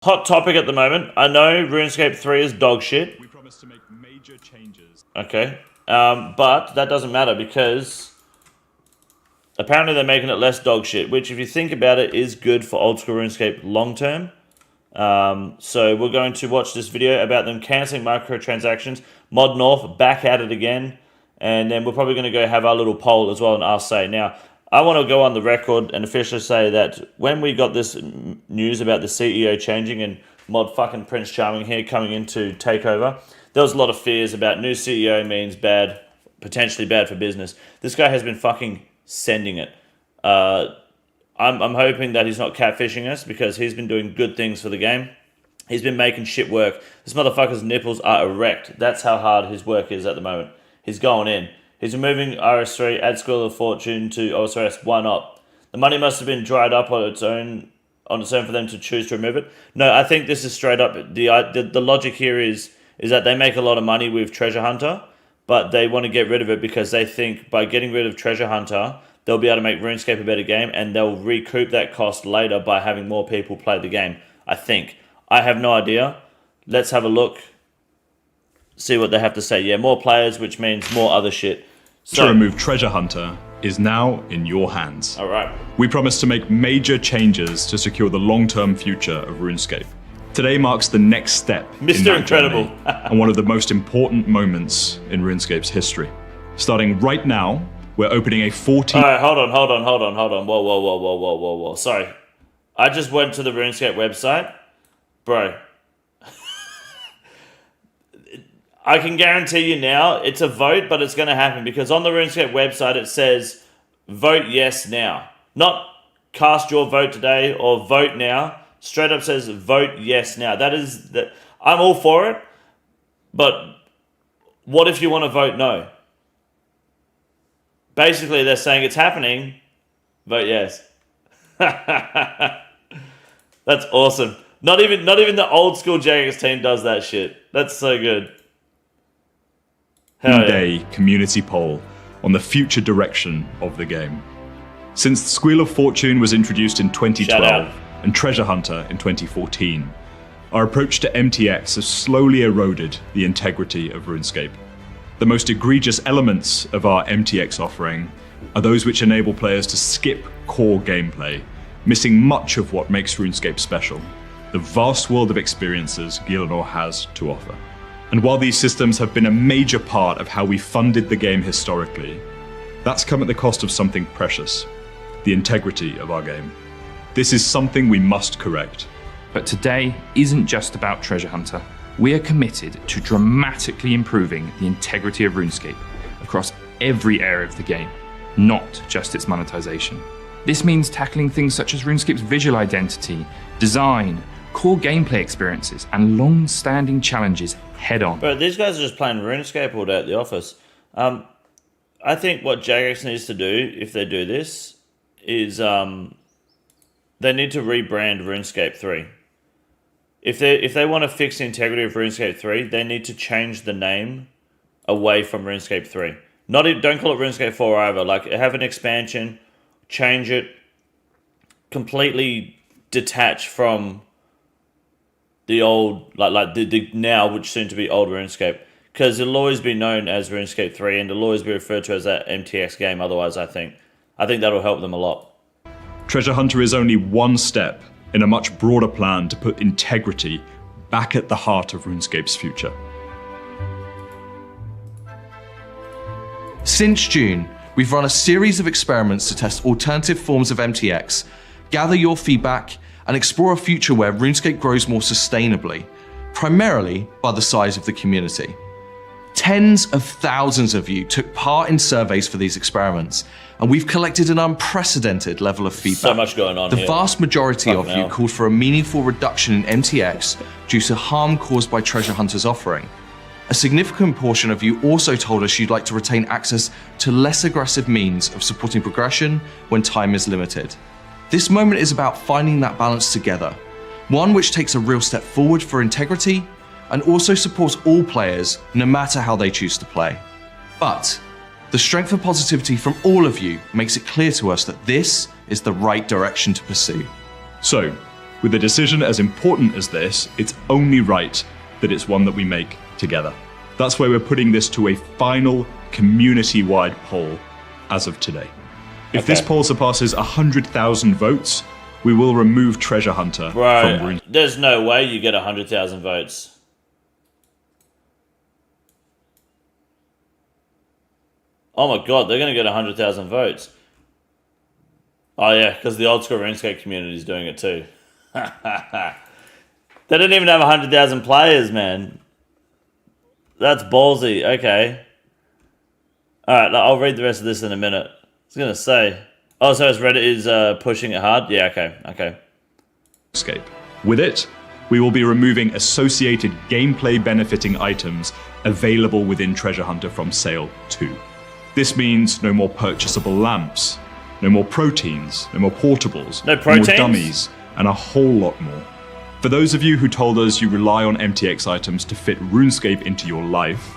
Hot topic at the moment. I know RuneScape 3 is dog shit. We promise to make major changes. Okay. But that doesn't matter because apparently they're making it less dog shit, which if you think about it is good for old school RuneScape long term. So we're going to watch this video about them cancelling microtransactions. Mod North back at it again. And then we're probably going to go have our little poll as well and our say. Now, I want to go on the record and officially say that when we got this news about the CEO changing and Mod fucking Prince Charming here coming in to take over, there was a lot of fears about new CEO means bad, potentially bad for business. This guy has been fucking sending it. I'm hoping that he's not catfishing us because he's been doing good things for the game. He's been making shit work. This motherfucker's nipples are erect. That's how hard his work is at the moment. He's going in. He's removing RS3, add School of Fortune to OSRS. Why not? The money must have been dried up on its own for them to choose to remove it. No, I think this is straight up. The logic here is that they make a lot of money with Treasure Hunter, but they want to get rid of it because they think by getting rid of Treasure Hunter, they'll be able to make RuneScape a better game and they'll recoup that cost later by having more people play the game. I think. I have no idea. Let's have a look. See what they have to say. Yeah, more players, which means more other shit. So, to remove Treasure Hunter is now in your hands. All right. We promise to make major changes to secure the long-term future of RuneScape. Today marks the next step Mr. Incredible. and one of the most important moments in RuneScape's history. Starting right now, we're opening a 14... All right, hold on. Whoa. Sorry. I just went to the RuneScape website. Bro. I can guarantee you now, it's a vote, but it's going to happen because on the RuneScape website it says, vote yes now. Not cast your vote today or vote now. Straight up says, vote yes now. I'm all for it, but what if you want to vote no? Basically, they're saying it's happening, vote yes. That's awesome. Not even the old school Jagex team does that shit. That's so good. Day community poll on the future direction of the game. Since the Squeal of Fortune was introduced in 2012 and Treasure Hunter in 2014, our approach to MTX has slowly eroded the integrity of RuneScape. The most egregious elements of our MTX offering are those which enable players to skip core gameplay, missing much of what makes RuneScape special, the vast world of experiences Gielinor has to offer. And while these systems have been a major part of how we funded the game historically, that's come at the cost of something precious, the integrity of our game. This is something we must correct. But today isn't just about Treasure Hunter. We are committed to dramatically improving the integrity of RuneScape across every area of the game, not just its monetization. This means tackling things such as RuneScape's visual identity, design, core gameplay experiences, and long-standing challenges head-on. Bro, these guys are just playing RuneScape all day at the office. I think what Jagex needs to do, if they do this, is they need to rebrand RuneScape 3. If they want to fix the integrity of RuneScape 3, they need to change the name away from RuneScape 3. Don't call it RuneScape 4 either. Like, have an expansion, change it, completely detach from the old, the now, which soon to be old RuneScape. Because it'll always be known as RuneScape 3 and it'll always be referred to as that MTX game otherwise, I think. I think that'll help them a lot. Treasure Hunter is only one step in a much broader plan to put integrity back at the heart of RuneScape's future. Since June, we've run a series of experiments to test alternative forms of MTX, gather your feedback, and explore a future where RuneScape grows more sustainably, primarily by the size of the community. Tens of thousands of you took part in surveys for these experiments, and we've collected an unprecedented level of feedback. So much going on The here. vast majority of you called for a meaningful reduction in MTX due to harm caused by Treasure Hunter's offering. A significant portion of you also told us you'd like to retain access to less aggressive means of supporting progression when time is limited. This moment is about finding that balance together, one which takes a real step forward for integrity and also supports all players no matter how they choose to play. But the strength and positivity from all of you makes it clear to us that this is the right direction to pursue. So, With a decision as important as this, it's only right that it's one that we make together. That's why we're putting this to a final community-wide poll as of today. If this poll surpasses 100,000 votes, we will remove Treasure Hunter from RuneScape. There's no way you get 100,000 votes. Oh my god, they're going to get 100,000 votes. Oh yeah, because the old school RuneScape community is doing it too. They don't even have 100,000 players, man. That's ballsy. Okay. Alright, I'll read the rest of this in a minute. I was going to say. Oh, so Reddit is pushing it hard? Yeah, okay. RuneScape. With it, we will be removing associated gameplay benefiting items available within Treasure Hunter from Sale 2. This means no more purchasable lamps, no more proteins, no more portables, no more dummies, and a whole lot more. For those of you who told us you rely on MTX items to fit RuneScape into your life,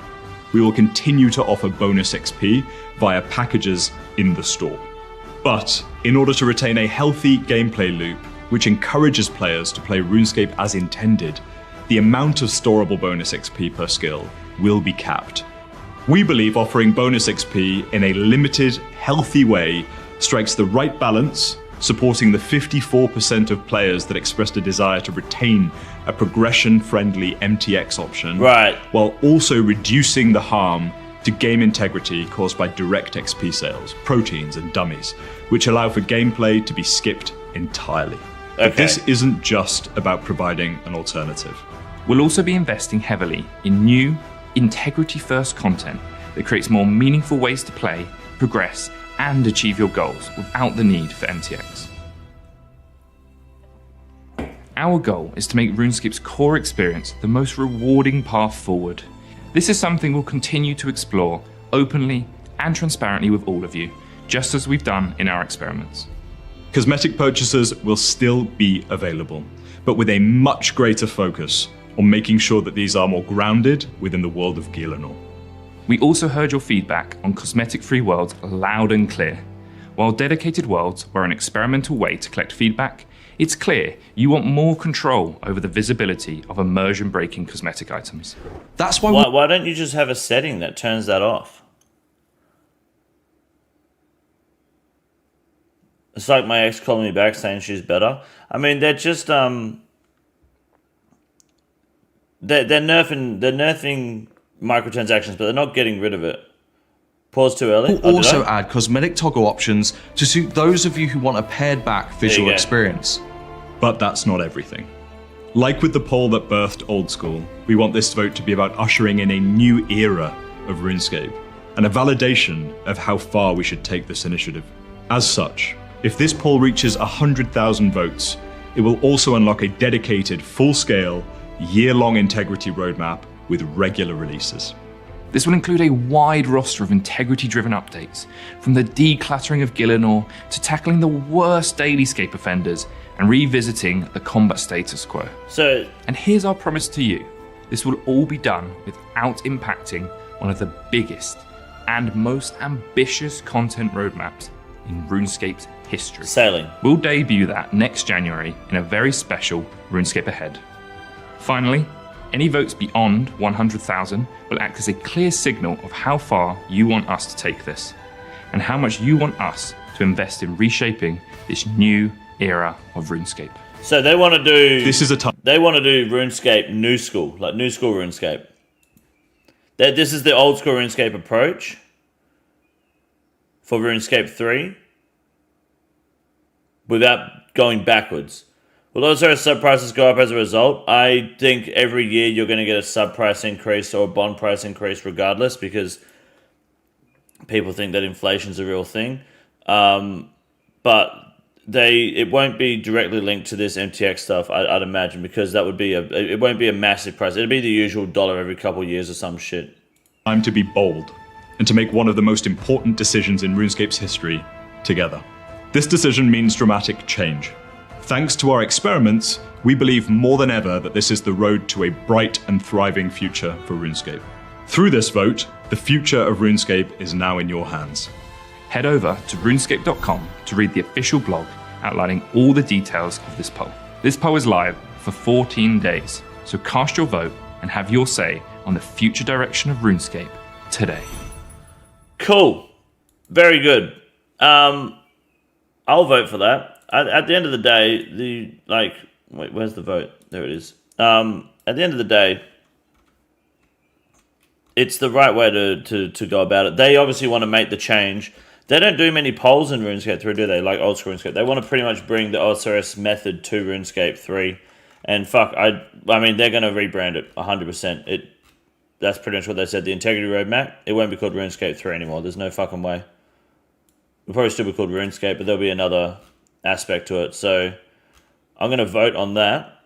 we will continue to offer bonus XP via packages in the store. But in order to retain a healthy gameplay loop, which encourages players to play RuneScape as intended, the amount of storable bonus XP per skill will be capped. We believe offering bonus XP in a limited, healthy way strikes the right balance, supporting the 54% of players that expressed a desire to retain a progression-friendly MTX option, while also reducing the harm to game integrity caused by direct XP sales, proteins, and dummies, which allow for gameplay to be skipped entirely. But this isn't just about providing an alternative. We'll also be investing heavily in new, integrity-first content that creates more meaningful ways to play, progress, and achieve your goals without the need for MTX. Our goal is to make RuneScape's core experience the most rewarding path forward. This is something we'll continue to explore openly and transparently with all of you, just as we've done in our experiments. Cosmetic purchases will still be available, but with a much greater focus on making sure that these are more grounded within the world of Gielinor. We also heard your feedback on cosmetic-free worlds loud and clear. While dedicated worlds were an experimental way to collect feedback, it's clear you want more control over the visibility of immersion-breaking cosmetic items. That's why why don't you just have a setting that turns that off? It's like my ex calling me back saying she's better. I mean, they're just they're nerfing microtransactions, but they're not getting rid of it. Pause too early. We'll also add cosmetic toggle options to suit those of you who want a pared back visual experience. But that's not everything. Like with the poll that birthed Old School, we want this vote to be about ushering in a new era of RuneScape, and a validation of how far we should take this initiative. As such, if this poll reaches 100,000 votes, it will also unlock a dedicated, full-scale, year-long integrity roadmap with regular releases. This will include a wide roster of integrity-driven updates, from the decluttering of Gielinor to tackling the worst dailyscape offenders and revisiting the combat status quo. And here's our promise to you. This will all be done without impacting one of the biggest and most ambitious content roadmaps in RuneScape's history. Sailing. We'll debut that next January in a very special RuneScape Ahead. Finally, any votes beyond 100,000 will act as a clear signal of how far you want us to take this, and how much you want us to invest in reshaping this new era of RuneScape. So they want to do... They want to do RuneScape new school, like new school RuneScape. This is the old school RuneScape approach for RuneScape 3 without going backwards. Will OSRS sub prices go up as a result? I think every year you're going to get a sub price increase or a bond price increase regardless, because people think that inflation's a real thing. But it won't be directly linked to this MTX stuff, I'd imagine, because that would be it won't be a massive price. It'll be the usual $1 every couple of years or some shit. Time to be bold and to make one of the most important decisions in RuneScape's history together. This decision means dramatic change. Thanks to our experiments, we believe more than ever that this is the road to a bright and thriving future for RuneScape. Through this vote, the future of RuneScape is now in your hands. Head over to runescape.com to read the official blog outlining all the details of this poll. This poll is live for 14 days, so cast your vote and have your say on the future direction of RuneScape today. Cool. Very good. I'll vote for that. At the end of the day, wait, where's the vote? There it is. At the end of the day, it's the right way to go about it. They obviously want to make the change. They don't do many polls in RuneScape 3, do they? Like old school RuneScape. They want to pretty much bring the OSRS method to RuneScape 3. And fuck, I mean, they're going to rebrand it 100%. That's pretty much what they said. The integrity roadmap, it won't be called RuneScape 3 anymore. There's no fucking way. It'll probably still be called RuneScape, but there'll be another aspect to it. So I'm going to vote on that.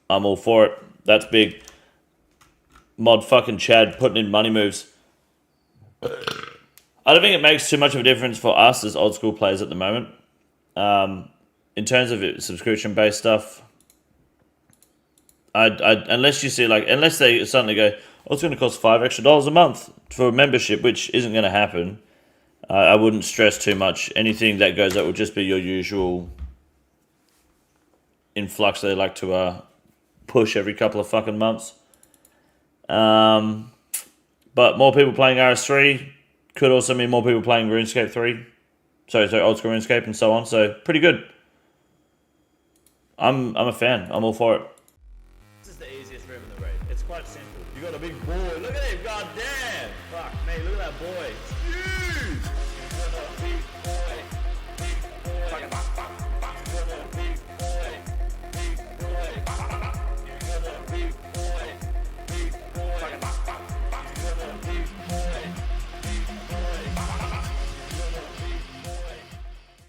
I'm all for it. That's big. Mod fucking Chad putting in money moves. I don't think it makes too much of a difference for us as old school players at the moment. In terms of subscription based stuff, unless you see unless they suddenly go, oh, it's going to cost $5 extra a month for a membership, which isn't going to happen. I wouldn't stress too much. Anything that goes up will just be your usual influx they like to push every couple of fucking months. But more people playing RS3 could also mean more people playing RuneScape 3. Sorry, old school RuneScape and so on. So pretty good. I'm a fan. I'm all for it. This is the easiest room in the raid. It's quite simple. You got a big boy. Look at him. God damn. Fuck me. Look at that boy.